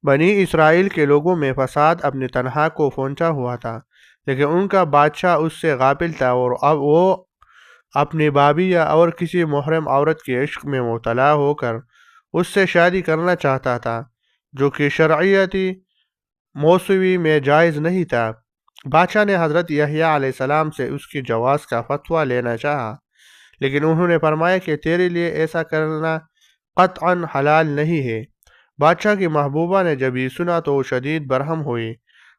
بنی اسرائیل کے لوگوں میں فساد اپنی تنہا کو پہنچا ہوا تھا، لیکن ان کا بادشاہ اس سے غافل تھا اور اب وہ اپنی بھابھی یا اور کسی محرم عورت کے عشق میں مبتلا ہو کر اس سے شادی کرنا چاہتا تھا، جو کہ شرعیتی موسوی میں جائز نہیں تھا۔ بادشاہ نے حضرت یحییٰ علیہ السلام سے اس کی جواز کا فتویٰ لینا چاہا، لیکن انہوں نے فرمایا کہ تیرے لیے ایسا کرنا قطعاً حلال نہیں ہے۔ بادشاہ کی محبوبہ نے جب یہ سنا تو وہ شدید برہم ہوئی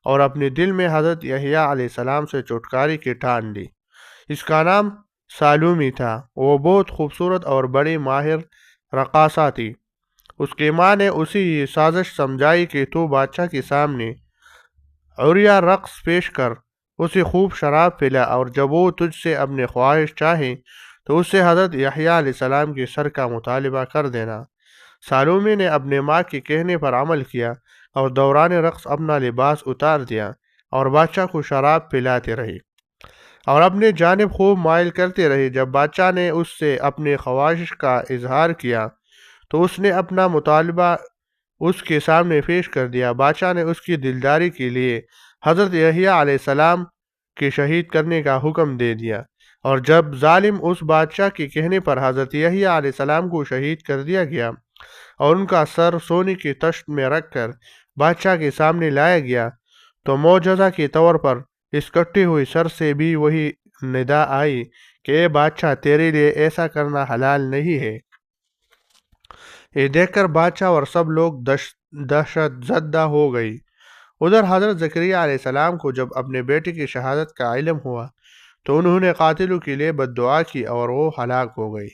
اور اپنے دل میں حضرت یحییٰ علیہ السلام سے چھٹکارے کی ٹھان لی۔ اس کا نام سالومی تھا، وہ بہت خوبصورت اور بڑی ماہر رقاصہ تھی۔ اس کی ماں نے اسی یہ سازش سمجھائی کہ تو بادشاہ کے سامنے عریہ رقص پیش کر اسے خوب شراب پلا، اور جب وہ تجھ سے اپنی خواہش چاہے تو اس سے حضرت یحییٰ علیہ السلام کے سر کا مطالبہ کر دینا۔ سالومی نے اپنے ماں کے کہنے پر عمل کیا اور دوران رقص اپنا لباس اتار دیا اور بادشاہ کو شراب پلاتے رہی اور اپنے جانب خوب مائل کرتے رہے۔ جب بادشاہ نے اس سے اپنی خواہش کا اظہار کیا تو اس نے اپنا مطالبہ اس کے سامنے پیش کر دیا۔ بادشاہ نے اس کی دلداری کے لیے حضرت یحییٰ علیہ السلام کے شہید کرنے کا حکم دے دیا، اور جب ظالم اس بادشاہ کے کہنے پر حضرت یحییٰ علیہ السلام کو شہید کر دیا گیا اور ان کا سر سونے کی تشت میں رکھ کر بادشاہ کے سامنے لایا گیا، تو معجزہ کے طور پر اس کٹے ہوئے سر سے بھی وہی ندا آئی کہ اے بادشاہ، تیرے لیے ایسا کرنا حلال نہیں ہے۔ یہ دیکھ کر بادشاہ اور سب لوگ دہشت زدہ ہو گئی۔ ادھر حضرت زکریہ علیہ السلام کو جب اپنے بیٹے کی شہادت کا علم ہوا تو انہوں نے قاتلوں کے لیے بد دعا کی اور وہ ہلاک ہو گئی۔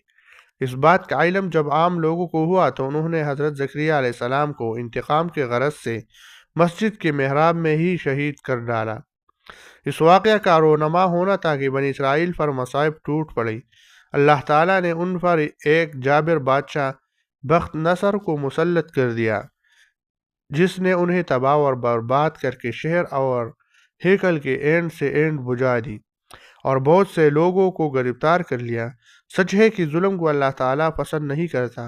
اس بات کا علم جب عام لوگوں کو ہوا تو انہوں نے حضرت زکریہ علیہ السلام کو انتقام کے غرض سے مسجد کے محراب میں ہی شہید کر ڈالا۔ اس واقعہ کا رونما ہونا تھا کہ بنی اسرائیل پر مصائب ٹوٹ پڑی۔ اللہ تعالیٰ نے ان پر ایک جابر بادشاہ بخت نصر کو مسلط کر دیا، جس نے انہیں تباہ اور برباد کر کے شہر اور ہیکل کے اینٹ سے اینٹ بجھا دی اور بہت سے لوگوں کو گرفتار کر لیا۔ سچ ہے کہ ظلم کو اللہ تعالیٰ پسند نہیں کرتا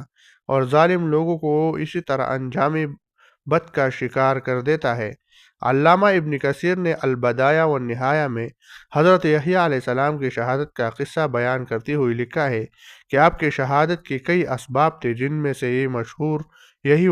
اور ظالم لوگوں کو وہ اسی طرح انجام بد کا شکار کر دیتا ہے۔ علامہ ابن کثیر نے البدایہ والنہایہ میں حضرت یحییٰ علیہ السلام کی شہادت کا قصہ بیان کرتے ہوئے لکھا ہے کہ آپ کی شہادت کے کئی اسباب تھے، جن میں سے یہ مشہور یہی